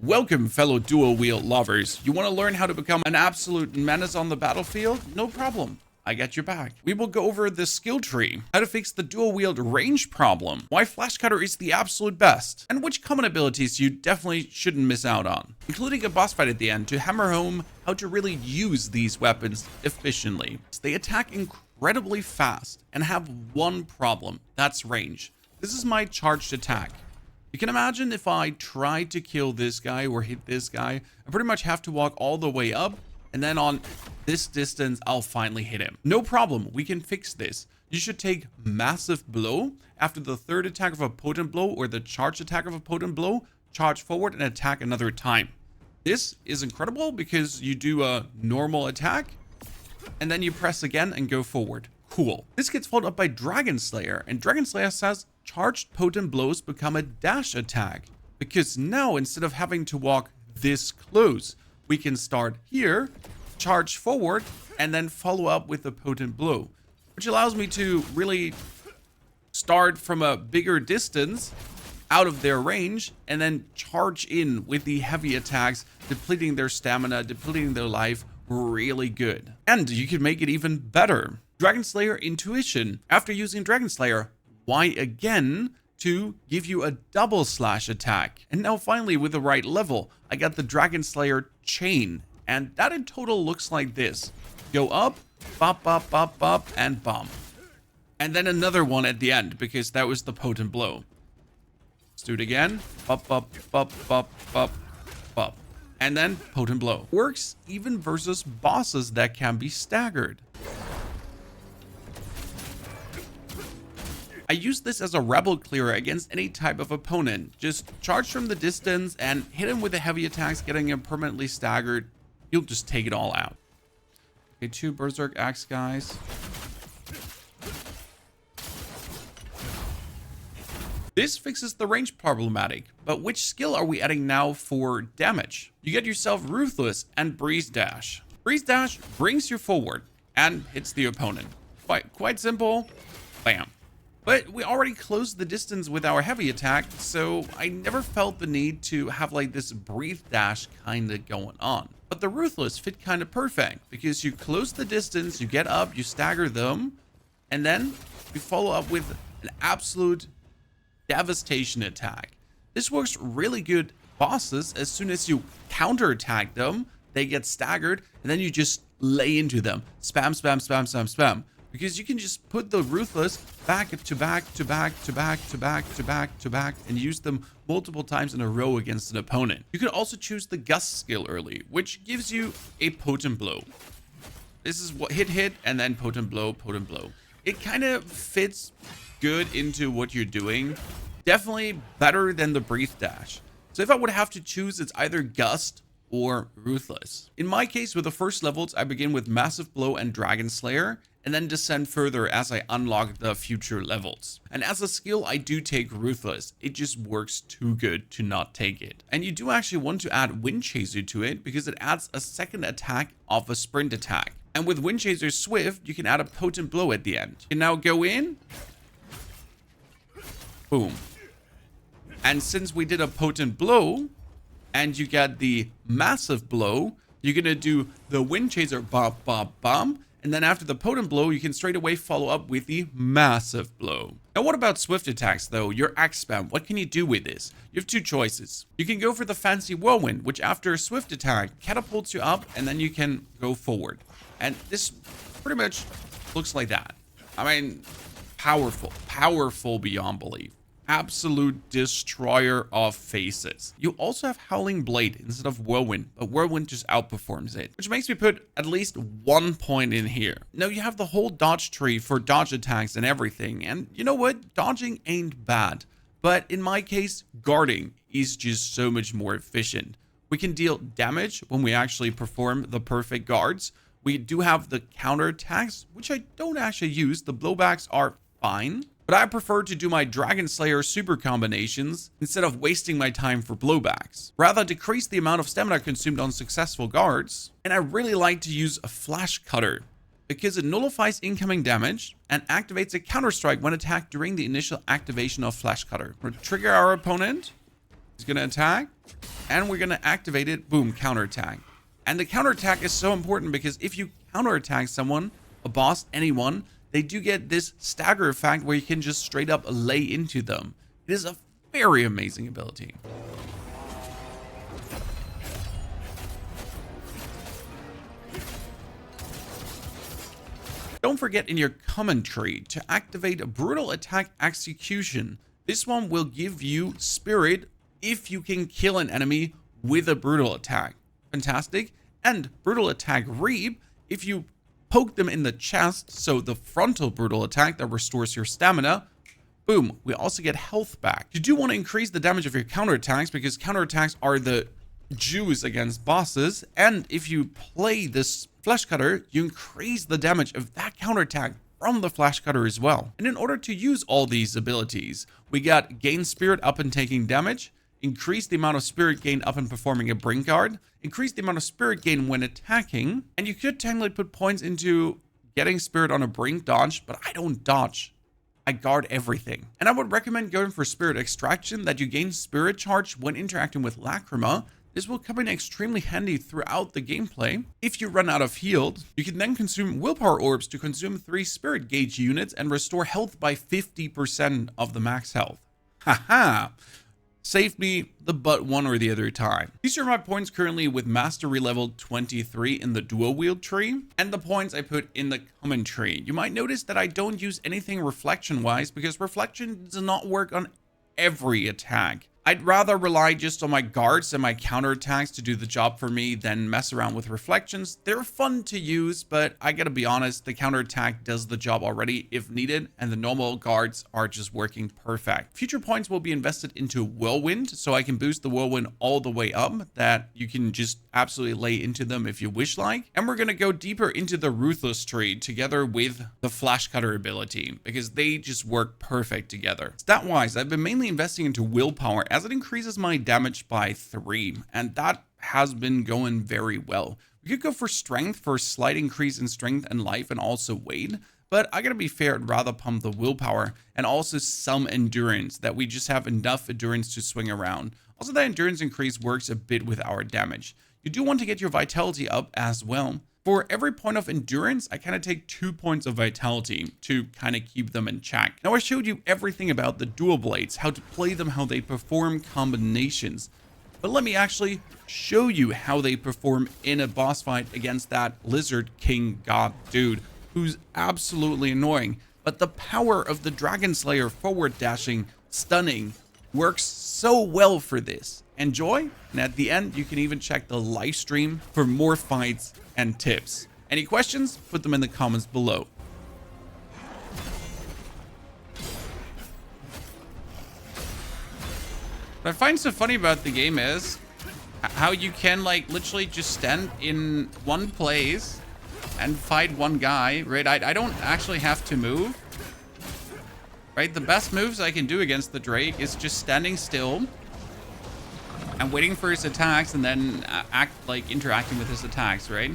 Welcome, fellow dual wield lovers. You want to learn how to become an absolute menace on the battlefield? No problem. I got your back. We will go over the skill tree, how to fix the dual wield range problem, why Flash Cutter is the absolute best, and which common abilities you definitely shouldn't miss out on, including a boss fight at the end to hammer home how to really use these weapons efficiently. They attack incredibly fast and have one problem, that's range. This is my charged attack. You can imagine if I tried to kill this guy or hit this guy, I pretty much have to walk all the way up, and then on this distance, I'll finally hit him. No problem, we can fix this. You should take massive blow. After the third attack of a potent blow or the charged attack of a potent blow, charge forward and attack another time. This is incredible because you do a normal attack, and then you press again and go forward. Cool. This gets followed up by Dragon Slayer, and Dragon Slayer says charged potent blows become a dash attack, because now instead of having to walk this close, we can start here, charge forward, and then follow up with a potent blow, which allows me to really start from a bigger distance out of their range and then charge in with the heavy attacks, depleting their stamina, depleting their life really good. And you can make it even better. Dragon Slayer Intuition. After using Dragon Slayer, why again to give you a double slash attack? And now finally with the right level, I got the Dragon Slayer Chain, and that in total looks like this. Go up, bop, bop, bop, bop, and bomb. And then another one at the end, because that was the potent blow. Let's do it again. Bop, bop, bop, bop, bop, bop. And then potent blow. Works even versus bosses that can be staggered. I use this as a rebel clearer against any type of opponent. Just charge from the distance and hit him with the heavy attacks, getting him permanently staggered. You'll just take it all out. Okay, 2 Berserk Axe guys. This fixes the range problematic, but which skill are we adding now for damage? You get yourself Ruthless and Breeze Dash. Breeze Dash brings you forward and hits the opponent. Quite simple. Bam. But we already closed the distance with our heavy attack, so I never felt the need to have like this Breathe Dash kind of going on. But the Ruthless fit kind of perfect, because you close the distance, you get up, you stagger them, and then you follow up with an absolute devastation attack. This works really good bosses. As soon as you counterattack them, they get staggered, and then you just lay into them. Spam, spam, spam, spam, spam. Because you can just put the Ruthless back to back to back to back to back to back to back and use them multiple times in a row against an opponent. You can also choose the Gust skill early, which gives you a potent blow. This is what hit and then potent blow, potent blow. It kind of fits good into what you're doing. Definitely better than the Breathe Dash. So if I would have to choose, it's either Gust or Ruthless. In my case, with the first levels, I begin with Massive Blow and Dragon Slayer, and then descend further as I unlock the future levels. And as a skill, I do take Ruthless. It just works too good to not take it. And you do actually want to add Wind Chaser to it, because it adds a second attack of a sprint attack. And with Wind Chaser Swift, you can add a potent blow at the end. You can now go in. Boom. And since we did a potent blow, and you get the massive blow, you're gonna do the Wind Chaser bop, bop, bomb. And then after the potent blow, you can straight away follow up with the massive blow. Now, what about swift attacks though? Your axe spam, what can you do with this? You have 2 choices. You can go for the fancy Whirlwind, which after a swift attack catapults you up, and then you can go forward. And this pretty much looks like that. I mean, powerful beyond belief. Absolute destroyer of faces. You also have Howling Blade instead of Whirlwind, but Whirlwind just outperforms it, which makes me put at least 1 point in here. Now you have the whole dodge tree for dodge attacks and everything, and you know what? Dodging ain't bad, but in my case, guarding is just so much more efficient. We can deal damage when we actually perform the perfect guards. We do have the counterattacks, which I don't actually use. The blowbacks are fine, but I prefer to do my Dragon Slayer super combinations instead of wasting my time for blowbacks. Rather decrease the amount of stamina consumed on successful guards. And I really like to use a Flash Cutter, because it nullifies incoming damage and activates a counter strike when attacked during the initial activation of Flash Cutter. We'll trigger our opponent, He's going to attack, and we're going to activate it. Boom, counterattack. And the counterattack is so important because if you counterattack someone, a boss, anyone, they do get this stagger effect where you can just straight up lay into them. It is a very amazing ability. Don't forget in your commentary to activate a brutal attack execution. This one will give you spirit if you can kill an enemy with a brutal attack. Fantastic. And brutal attack reap if you poke them in the chest, so the frontal brutal attack that restores your stamina. Boom, we also get health back. You do want to increase the damage of your counterattacks because counterattacks are the juice against bosses, and if you play this flesh cutter, you increase the damage of that counterattack from the flash cutter as well. And in order to use all these abilities, we got gain spirit up and taking damage, increase the amount of spirit gained up and performing a brink guard, increase the amount of spirit gain when attacking, and you could technically put points into getting spirit on a brink dodge, but I don't dodge. I guard everything. And I would recommend going for spirit extraction that you gain spirit charge when interacting with Lacrima. This will come in extremely handy throughout the gameplay. If you run out of healed, you can then consume willpower orbs to consume 3 spirit gauge units and restore health by 50% of the max health. Haha! Saved me the butt one or the other time. These are my points currently with mastery level 23 in the dual wield tree, and the points I put in the commentary. You might notice that I don't use anything reflection wise because reflection does not work on every attack. I'd rather rely just on my guards and my counterattacks to do the job for me than mess around with reflections. They're fun to use, but I gotta be honest, the counterattack does the job already if needed, and the normal guards are just working perfect. Future points will be invested into Whirlwind, so I can boost the Whirlwind all the way up, that you can just absolutely lay into them if you wish like. And we're gonna go deeper into the Ruthless tree together with the Flash Cutter ability, because they just work perfect together. Stat-wise, I've been mainly investing into willpower as it increases my damage by 3, and that has been going very well. We could go for strength for a slight increase in strength and life and also weight, but I gotta be fair, I'd rather pump the willpower and also some endurance, that we just have enough endurance to swing around. Also, the endurance increase works a bit with our damage. You do want to get your vitality up as well. For every point of endurance, I kind of take 2 points of vitality to kind of keep them in check. Now, I showed you everything about the dual blades, how to play them, how they perform combinations. But let me actually show you how they perform in a boss fight against that Lizard King God dude, who's absolutely annoying. But the power of the Dragon Slayer forward dashing, stunning, works so well for this. Enjoy, and at the end, you can even check the live stream for more fights and tips. Any questions? Put them in the comments below. What I find so funny about the game is how you can like literally just stand in one place and fight one guy, right? I don't actually have to move, right? The best moves I can do against the Drake is just standing still and waiting for his attacks and then interacting with his attacks, right?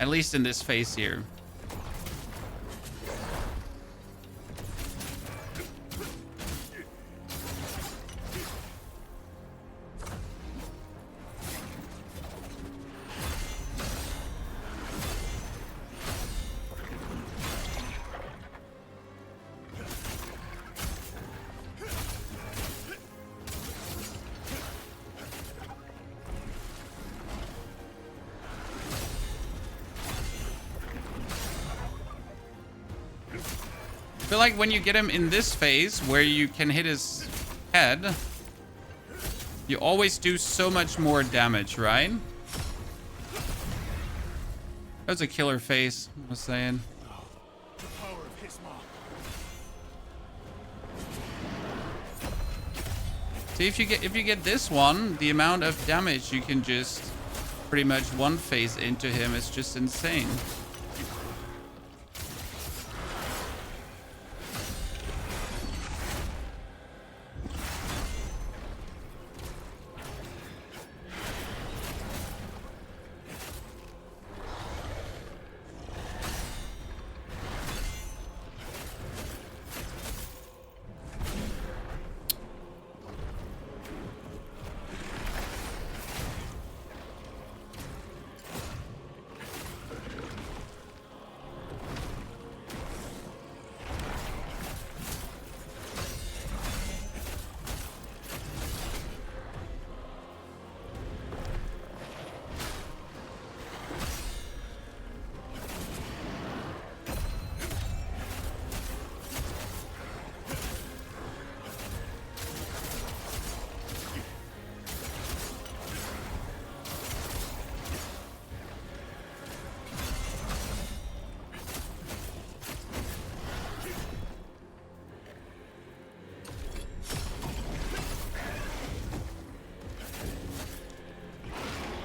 At least in this phase here. I feel like when you get him in this phase where you can hit his head, you always do so much more damage, right? That was a killer phase, I was saying. See, if you get this one, the amount of damage you can just pretty much one phase into him is just insane.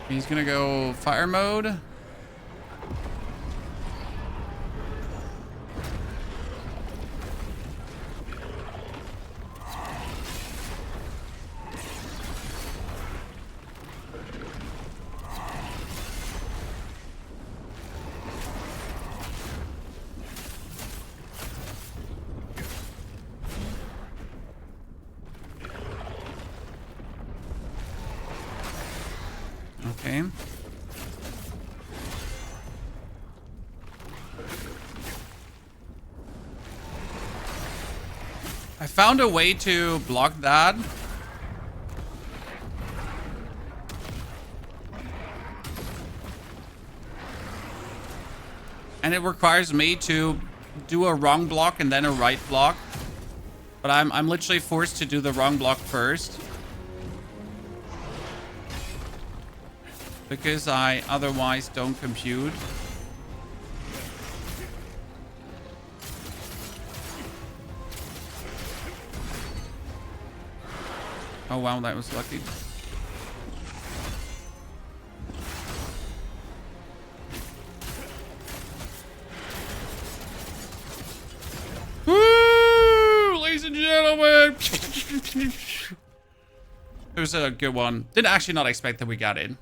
He's gonna go fire mode. Okay. I found a way to block that. And it requires me to do a wrong block and then a right block. But I'm literally forced to do the wrong block first. Because I otherwise don't compute. Oh wow, that was lucky. Woo! Ladies and gentlemen! It was a good one. Did actually not expect that we got it.